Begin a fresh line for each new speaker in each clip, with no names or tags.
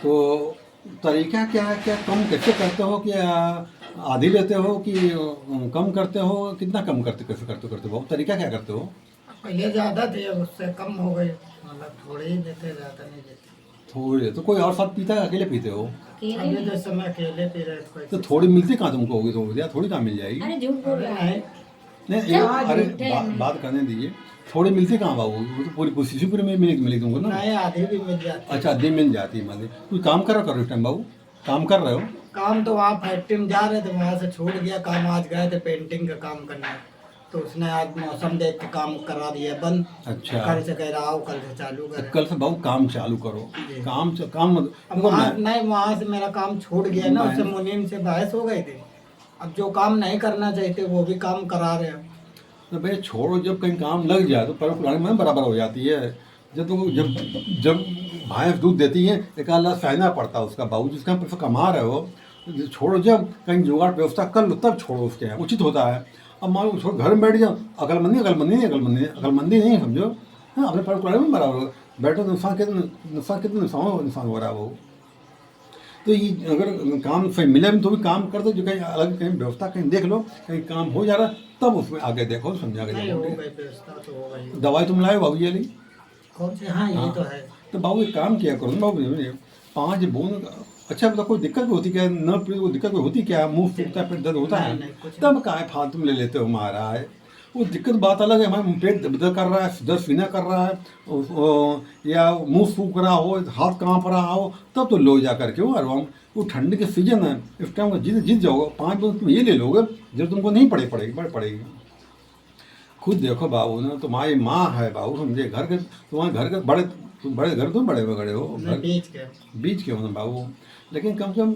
तो तरीका क्या है, क्या कम कैसे करते हो कि आधी लेते हो कि कम करते हो, कितना कम करते कैसे करते हो, तरीका क्या करते हो?
पहले ज़्यादा थे, अब उससे कम हो गए, मतलब थोड़े ही देते, ज़्यादा नहीं देते।
थोड़ी तो कोई और साथ पीता है, अकेले पीते हो?
अभी तो इस समय अकेले पी रहे थे,
तो
कोई
थोड़ी मिलती कहाँ तुमको होगी, तो यार थोड़ी कहाँ मिल जाएगी?
अरे झूठ बोल रहा है।
नहीं
चल
अरे
झूठे
बात करने दीजिए। थोड़ी मिलती कहाँ बाबू, वो तो पूरी पूरी पूरी में मिली तुमको ना।
नहीं, आधी भी मिल जाती
अच्छा
है।
आधी मिल जाती है, मान ली कोई काम कर रहे हो इस टाइम बाबू, काम कर रहे हो?
काम तो वहाँ फैक्ट्री में जा रहे थे, वहाँ से छूट गया काम, आज गए थे पेंटिंग का काम करने, तो उसने आज मौसम देख के काम करा दिया बंद।
अच्छा
कल से कह रहा हूँ, कल से चालू
तो
करें।
कल से बाबू काम चालू करो।
जी।
काम
अब
देखो
वहाँ
मैं
नहीं, वहाँ से मेरा काम छूट गया ना, उससे
मैं
मुनीम से बहस हो गई थी। अब जो काम नहीं करना चाहते वो भी काम करा रहे हैं।
तो भाई छोड़ो, जब कहीं काम लग जाए तो पर पुराने में बराबर हो जाती है। जब जब भैंस दूध देती है एक आध सहना पड़ता है उसका बाबू, जिसका पैसा कमा रहे हो तो छोड़ो, जब कहीं जुगाड़ व्यवस्था कर लो तब छोड़ो, उसके यहाँ उचित होता है। अब मान लो छोड़ो घर में बैठ जाओ, अकलमंदी नहीं समझो। हाँ अपने पर पुराने में बराबर हो। बैठो तो नुकसान हो रहा है वो। तो ये अगर काम सही मिले भी तो भी काम कर दो, जो कहीं अलग कहीं व्यवस्था कहीं देख लो, कहीं काम हो जा रहा है तब उसमें आगे देखो, समझा के
नहीं, हो
देखो।
गई व्यवस्था तो हो गई।
दवाई तुम लाए बाबू ये ली?
कौन से? हाँ, ये तो है।
तो बाबू एक काम किया करो ना बाबू, ये 5 बूंद। अच्छा बताओ कोई दिक्कत भी होती क्या, न कोई दिक्कत भी होती क्या, मुंह फूकता है, पेट दर्द होता है?
नहीं नहीं, कुछ
तब कहाँ फालतू में ले लेते हो महाराज। वो दिक्कत बात अलग है, हमारे पेट दर्द कर रहा है, दर्द सीना कर रहा है, या मुंह सूख रहा हो, हाथ कांप रहा हो, तब तो लो जा करके वो अरवाम। वो ठंड के सीजन है, इस टाइम जीत जीत जाओगे, 5 बूंद तुम ये ले लोगे जो तुमको नहीं पड़ेगी। खुद देखो बाबू ना, तुम्हारी माँ है बाबू, समझे घर के, तुम्हारे घर के बड़े, तुम बड़े घर, तुम बड़े हो
नहीं,
घर,
बेच के।
बीच के हो ना बाबू। लेकिन कम से कम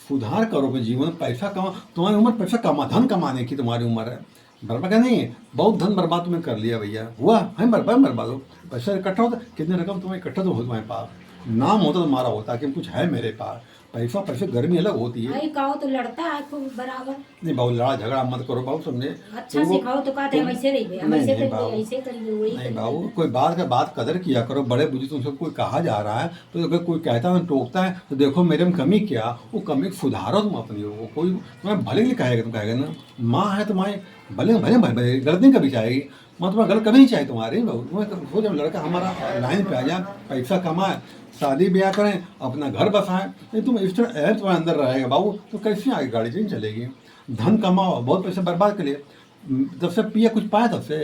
सुधार करोगे जीवन में, पैसा कमा, तुम्हारी उम्र पैसा कमा, धन कमाने की तुम्हारी उम्र है, बर्बाद का नहीं है। बहुत धन बर्बाद तुम्हें कर लिया भैया, हुआ है बर्बाद हो। पैसा इकट्ठा होता, कितने रकम तुम्हें इकट्ठा तो हो तुम्हारे पास, नाम होता तुम्हारा होता कि कुछ है मेरे पास। पैसे गर्मी अलग होती है।
भाई कहो तो लड़ता है खूब बराबर।
नहीं बाबू लड़ा झगड़ा मत करो बाबू, समझे?
अच्छा सिखाओ तो कहते हम ऐसे रहिए, हम
नहीं
ऐसे
नहीं
करेंगे,
बाबू,
ऐसे करेंगे, वही
नहीं
करेंगे।
बाबू, कोई बात का बात कदर किया करो, बड़े बुजुर्ग तुमसे कोई कहा जा रहा है तो अगर कोई कहता है टोकता है तो देखो मेरे में कमी क्या, वो कमी को सुधारो तुम अपनी। वो कोई तुम्हें भले नहीं कहेगा, तुम कहेगा ना माँ है तुम्हारी, भले भले भले गलत नहीं कभी चाहेगी माँ, तुम्हें गलत कभी नहीं चाहे तुम्हारी बाबू। तुम्हें हो जब लड़का हमारा लाइन पे आ जाए, पैसा कमाए, शादी ब्याह करें, अपना घर बसाएं, नहीं तुम इस तरह ऐप तुम्हारे अंदर रहेगा बाबू तो कैसे आगे गाड़ी नहीं चलेगी। धन कमाओ, बहुत पैसे बर्बाद कर लिए, जब से पिए कुछ पाया तब से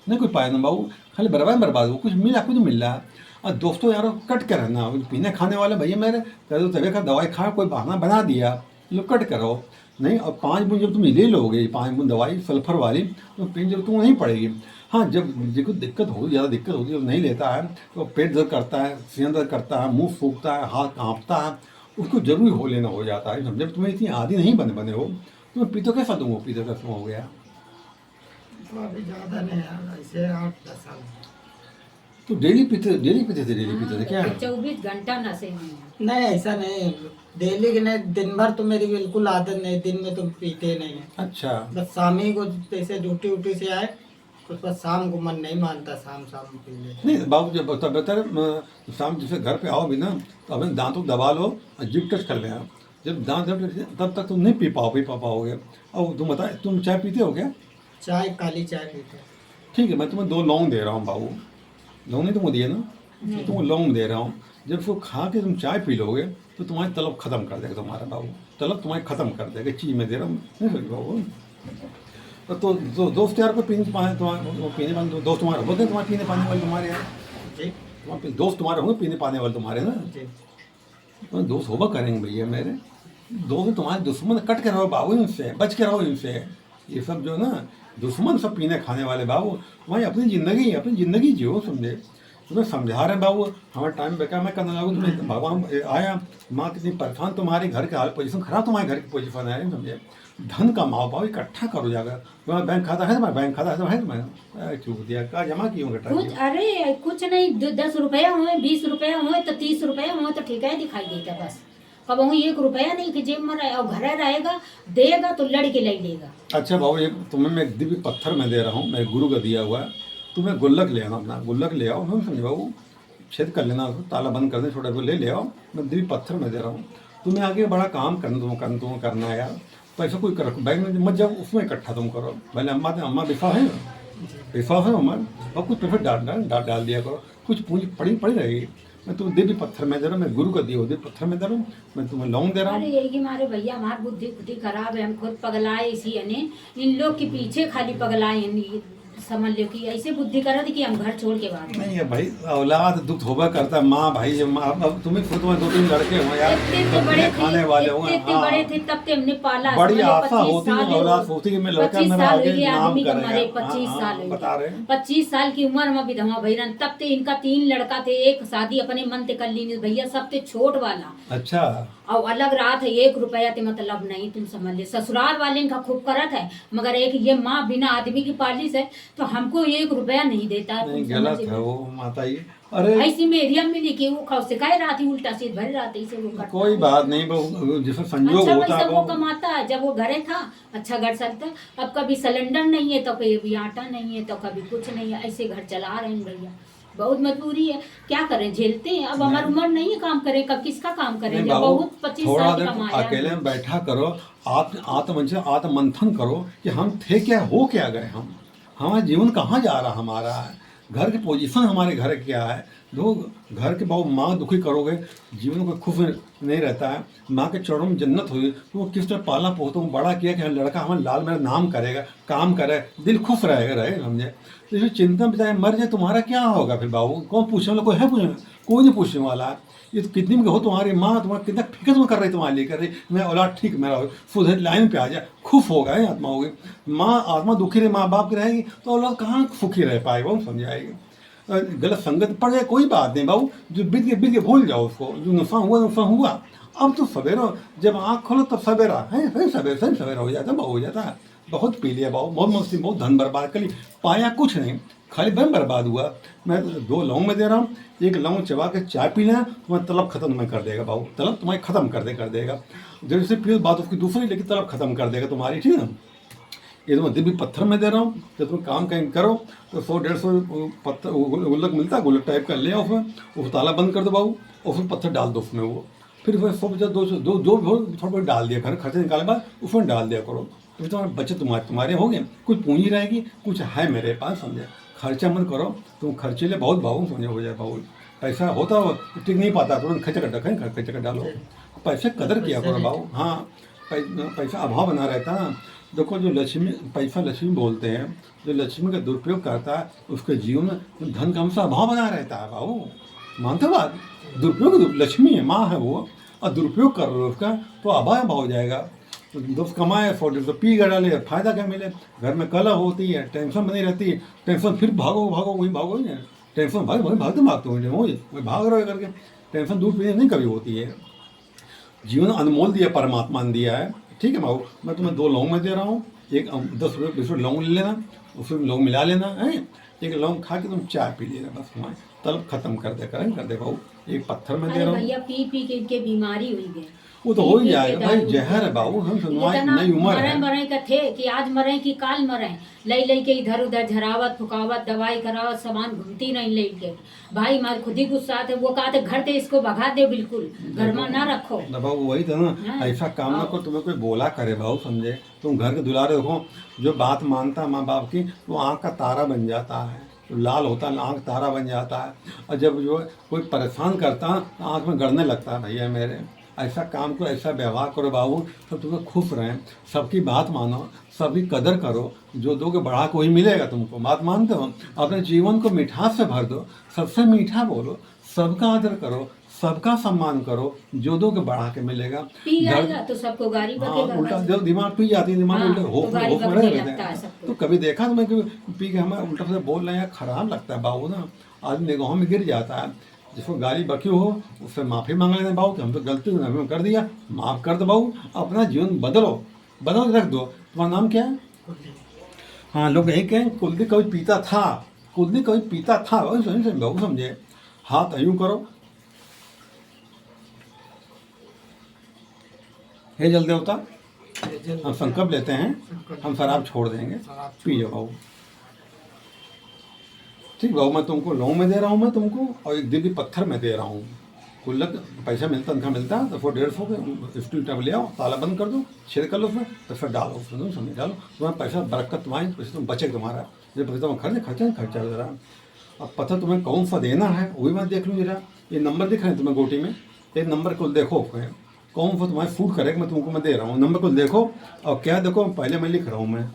नहीं कुछ पाया ना बाबू, खाली बर्बाद हो, कुछ मिला कुछ मिल रहा है। और दोस्तों यारों कट के रहना, पीने खाने वाले भैया मेरे कह दो तबीयत का दवाई खा, कोई बहाना बना दिया, लो कट करो। नहीं और 5 बूंद जब तुम ले लोगे, 5 बूंद दवाई सल्फर वाली, तो पीने जब तुमको नहीं पड़ेगी। हाँ जब देखो दिक्कत होगी, ज़्यादा दिक्कत होगी, जब नहीं लेता है तो पेट दर्द करता है, सीना दर्द करता है, मुंह सूखता है, हाथ कांपता है, उसको जरूरी हो लेना हो जाता है, समझे? तुम्हें इतनी आदि नहीं बने हो, तुम्हें पीते कैसा दूंगा, पीते कैसा हो गया?
तो अभी ज़्यादा नहीं है, ऐसे 8-10 साल।
तो डेली पीते थे क्या?
24 घंटा नशे में है।
नहीं, ऐसा नहीं, डेली की नहीं, दिन भर तो मेरी बिल्कुल आदत नहीं, दिन में तो पीते नहीं है।
अच्छा
बस शाम ही को जैसे ड्यूटी उटी से आए, कुछ बस शाम को मन नहीं मानता, शाम पी लेते।
नहीं बाबू, जब तबियत शाम जैसे घर पे आओ भी ना तो अपने दांतों को दबा लो और जिप टच कर लेना। जब दांत तब तक तुम नहीं पी पाओगे। और तुम बताए तुम चाय पीते हो क्या?
चाय, काली चाय पीते।
ठीक है, मैं तुम्हें 2 लौंग दे रहा हूँ बाबू, लौंग नहीं तुमको दिए ना, तुमको लौंग दे रहा हूँ। जब उसको खा के तुम चाय पी लोगे तो तुम्हारी तलब खत्म कर देगा तुम्हारा बाबू, तलब तुम्हारी खत्म कर देगा, चीज में दे रहा हूँ नहीं समझ बाबू। तो दोस्त यार को पीने पाने तुम्हारे, वो पीने वाले दोस्त तुम्हारे होते हैं, तुम्हारे पीने पाने वाले तुम्हारे यहाँ,
जी
तुम्हारे दोस्त तुम्हारे होंगे पीने पाने वाले तुम्हारे ना।
जी।
तो दोस्त होगा करेंगे भैया मेरे, दोस्त तुम्हारे दुश्मन, कट के रहो बाबू इनसे, बच के रहो इनसे। ये सब जो ना दुश्मन सब पीने खाने वाले बाबू, तुम्हारी अपनी ज़िंदगी जियो, समझे? तुम्हें समझा रहे बाबू, हमारा टाइम बेकार मैं करने लगूँ, तुम्हें भगवान आया, माँ कितनी परेशान, तुम्हारे घर के हाल पोजीशन खराब, तुम्हारे घर की पोजीशन है, समझे? धन कमाओ बाबू, इकट्ठा करो जाकर, तुम्हारा बैंक खाता है, तुम्हारा बैंक खाता है तुम्हारा, चूक दिया क्या जमा किए इकट्ठा
कुछ
किया?
अरे कुछ नहीं, 10 रुपया हुए, 20 रुपया हुए तो 30 रुपया हुए तो ठीक है, दिखाई देगा बस। कब हूँ 1 रुपया नहीं कि जेब में रहे, और घर रहेगा देगा तो लड़के ले लेगा।
अच्छा बाबू, एक तुम्हें मैं एक दिव्य पत्थर मैं दे रहा हूँ, मेरे गुरु का दिया हुआ है, तुम्हें गुल्लक ले आना, अपना गुल्लक ले आओ, हम समझे बाबू, छेद कर लेना, उसको ताला बंद कर दे, छोटा को ले आओ, मैं दिल पत्थर में दे रहा हूँ, तुम्हें आगे बड़ा काम तुम्हें करना है यार, पैसा कोई कर बैंक में मत जाओ, उसमें इकट्ठा तुम करो। पहले अम्मा विफा है, विश्वास है अम्मा, और कुछ पैसा डाल दिया करो, कुछ पूंजी पड़ी रहेगी। मैं तुम्हें दिव्य पत्थर में दे रहा हूँ, मैं गुरु का दिए हुए दिव्य पत्थर में दे रहा हूँ, मैं तुम्हें लौंग दे रहा हूँ।
अरे यही कि हमारे भैया, हमारी बुद्धि खुद ही खराब है, हम खुद पगलाए इसी यानी इन लोग के पीछे खाली पगलाए हैं। समझ लो कि ऐसे बुद्धि करा थी कि हम घर छोड़ के भाग गए।
नहीं है भाई, औलाद दुख होगा करता, माँ भाई जब माँ, अब तुम्हें खुद में 2-3 लड़के हो यार,
इतने बड़े
खाने वाले हो,
इतने बड़े थे तब ते हमने पाला।
बड़ी आशा होती है, औलाद सोचती है मैं लड़का मेरा आगे नाम करेगा।
25 साल हुए,
बता रहे हैं
25 साल की उम्र में विधवा भैरन, तब ते इनका 3 लड़का थे, एक शादी अपने मन ते कर ली भैया, सब ते छोट वाला।
अच्छा,
और अलग रात है, 1 रुपया ते मतलब नहीं, तुम समझ ले। ससुराल वाले इनका खूब करत है, मगर एक ये माँ बिना आदमी की पालिश है, तो हमको 1 रुपया नहीं देता।
नहीं गलत है वो माता जी। अरे
ऐसी मेरी अम्मी ने कि वो खाओ सिखाई रहा थी, उल्टा सीध भर रहा था, इसे वो करता।
कोई बात नहीं, वो जैसे संजोग
अच्छा
होता
पैसा
है
वो कमाता है, जब वो घरे था अच्छा घर चलता। अब कभी सिलेंडर नहीं है तो कभी आटा नहीं है तो कभी कुछ नहीं है, ऐसे घर चला रहे हैं भैया। बहुत मजबूरी है, क्या करें, झेलते हैं। अब हमारी उम्र नहीं है काम करें, कब किसका काम करें जब बहुत 25
थोड़ा
साल
देर
कमाया।
अकेले में बैठा करो, आत्ममंथन करो कि हम थे क्या, हो क्या गए, हम हमारा जीवन कहाँ जा रहा हमारा है, घर की पोजीशन हमारे घर क्या है। लोग घर के बहुत माँ दुखी करोगे, जीवन को खुश नहीं रहता है। माँ के चरणों में जन्नत हुई, तो वो किस तरह पाला पोता बड़ा किया कि लड़का हमारा लाल मेरा नाम करेगा, काम करे, दिल खुश रहे समझे। तो इसमें चिंता में चाहे मर जाए तुम्हारा क्या होगा फिर बाबू, कौन पूछने वाला, कोई है पूछने, कोई नहीं पूछने वाला है। ये तो कितनी में हो तुम्हारी माँ, तुम्हारा कितना फिक्र तुम कर रही तुम्हारे लिए, कर रही मैं औलाद ठीक मेरा हो, सुधर लाइन पे आ जाए, खुश हो गए आत्मा होगी। माँ आत्मा दुखी रहे, माँ बाप की रहेगी तो औलाद कहाँ सुखी रह पाएगा, वो समझाएगी। गलत संगत पड़ जाए कोई बात नहीं बाबू, जो बीत के भूल जाओ उसको, जो नुकसान हुआ। अब तो सवेरा जब आँख खोलो तब सवेरा है, फिर सवेरा हो जाता है, हो जाता है। बहुत पी लिया बाबू, बहुत मस्ती, बहुत धन बर्बाद कर ली, पाया कुछ नहीं, खाली धन बर्बाद हुआ। मैं 2 लौंग में दे रहा हूँ, 1 लौंग चबा के चाय पी लेना, तुम्हारी तलब खत्म मैं कर देगा बाबू, तलब तुम्हारी खत्म कर देगा। जैसे फिर बात उसकी दूसरी, लेकिन तलब खत्म कर देगा तुम्हारी, ठीक है ना। ये तो मैं दिव्य पत्थर में दे रहा हूँ, जब तुम काम कहीं करो तो 100-150 पत्थर गुल्लक मिलता है, गुल्लक टाइप का ले आओ, उसमें ताला बंद कर दो बाबू, और उसमें पत्थर डाल दो उसमें, वो फिर सब जो जो थोड़ा बहुत डाल दिया करो, खर्चे निकाले बाद उसमें डाल दिया करो, तो तुम्हारे बच्चे तुम्हारे हो गए, कुछ पूंजी रहेगी, कुछ है मेरे पास, समझे। खर्चा मत करो, तुम खर्चे ले बहुत बाबू, समझे, हो जाए बाबू। पैसा होता हो टिक नहीं पाता, तुरंत खर्चा कर डालो, पैसे कदर किया करो बाबू। हाँ, पैसा अभाव बना रहता है ना। देखो जो पैसा लक्ष्मी बोलते हैं, जो लक्ष्मी का दुरुपयोग करता है उसके जीवन में धन का हमेशा अभाव बना रहता है बाबू, मानते बात। दुरुपयोग लक्ष्मी है, माँ है वो, और दुरुपयोग कर रहे हो उसका तो अभाव हो जाएगा। तो दोस्त कमाए 100 पी कर डाले, फायदा क्या मिले। घर में कलह होती है, टेंशन बनी रहती है, टेंशन फिर भागो वही भागो, टेंशन भागते वही भाग रहे करके, टेंशन दूर पीने नहीं कभी होती है। जीवन अनमोल दिया परमात्मा ने दिया है, ठीक है बाबू। मैं तुम्हें 2 लौंग में दे रहा हूँ, 10 रुपये 20 रुपये लौंग ले लेना, उसमें लौंग मिला लेना है, 1 लौंग खा के तुम चाय पी लेना, बस तुम्हारे तलब खत्म कर दे बाबू। 1 पत्थर में दे रहा हूँ।
भैया पी के इनके बीमारी हुई गई,
वो तो हो ही जाएगा भाई, जहर है बाबू, हम नई उम्र है।
मरे का थे कि आज मरे कि काल मरे, लई के इधर उधर झरावत फुकावत दवाई करावत, सामान घूमती नहीं ले के। भाई मार खुद ही गुस्सा थे, वो कहा थे घर दे इसको भगा दे, बिल्कुल घर में ना रखो।
बाबू वही था ना, ऐसा काम ना को तुम्हें कोई बोला करे बाबू, समझे। तुम घर के दुलारे देखो, जो बात मानता है माँ बाप की, वो आँख का तारा बन जाता है, लाल होता है आँख तारा बन जाता है। और जब जो कोई परेशान करता है तो आँख में गड़ने लगता है भैया मेरे। ऐसा काम करो, ऐसा व्यवहार करो बाबू, तो तुम्हें खुश रहें, सबकी बात मानो, सबकी कदर करो, जो दोगे बढ़ा को ही मिलेगा तुमको, बात मानते हो। अपने जीवन को मिठास से भर दो, सबसे मीठा बोलो, सबका आदर करो, सबका सम्मान करो, जो दोगे बढ़ा के मिलेगा।
पी जाएगा तो सबको गाली बकेगा।
उल्टा जब दिमाग पी जाती है, दिमाग उल्टा हो तो कभी देखा तुम्हें कि पी के हमें उल्टा से बोल रहे हैं, खराब लगता है बाबू ना, आदमी निगाहों में गिर जाता है। जिसको गाली बकी हो उससे माफ़ी मांग लेना बाबू कि हम तो गलती हमने कर दिया, माफ़ कर दो बाबू, अपना जीवन बदल रख दो। तुम्हारा नाम क्या है? हाँ, लोग यही कहें कुलदीप कभी पीता था, बाबू समझे। हाथ यूँ करो, हे जल देवता, हम संकल्प लेते हैं, हम शराब छोड़ देंगे, पी जाओ बाबू। ठीक बाबू, मैं तुमको लौंग में दे रहा हूँ मैं तुमको, और एक दिल्ली पत्थर में दे रहा हूँ। गुल्लक पैसा मिलता, तनख्वाह मिलता है तो फिर 150 के स्टील टैब ले आओ, ताला बंद कर दो, छेद कर लो उसमें, तो फिर डालो उसमें, तुम समझ डालो, तुम्हारा पैसा बरकत तुम्हारी, पैसे तुम बचे तुम्हारा, जब पैसा तुम खर्चा जरा। अब पता तुम्हें कौन सा देना है वही मैं देख लूँ जरा। ये नंबर दिख रहे हैं तुम्हें गोटी में, एक नंबर को देखो कौन सा तुम्हारे सूट करेगा, मैं तुमको मैं दे रहा हूँ, नंबर को देखो। और क्या देखो, पहले मैं लिख रहा हूँ मैं,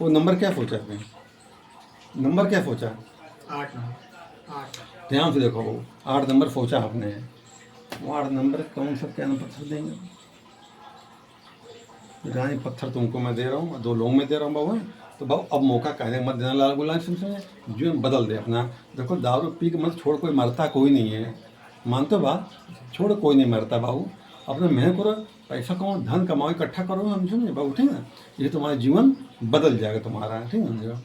वो नंबर क्या सोचा आपने, नंबर क्या सोचा,
8 नंबर 8।
ध्यान से देखो, वो 8 नंबर सोचा आपने, वो 8 नंबर कौन सा क्या पत्थर देंगे। रानी पत्थर तुमको मैं दे रहा हूँ, 2 लोग में दे रहा हूँ बाबू। तो बाबू अब मौका कहने मत देना, लाल गुलाब सिंह से जीवन बदल दे अपना। देखो दारू पी के मत छोड़, कोई मरता कोई नहीं है, मानते हो बात, छोड़ कोई नहीं मरता बाबू। अपने मेहनत करो, पैसा कमाओ, धन कमाओ, इकट्ठा करो, हम समझे बाबू, ठीक है। ये तुम्हारा जीवन बदल जाएगा तुम्हारा, ठीक है।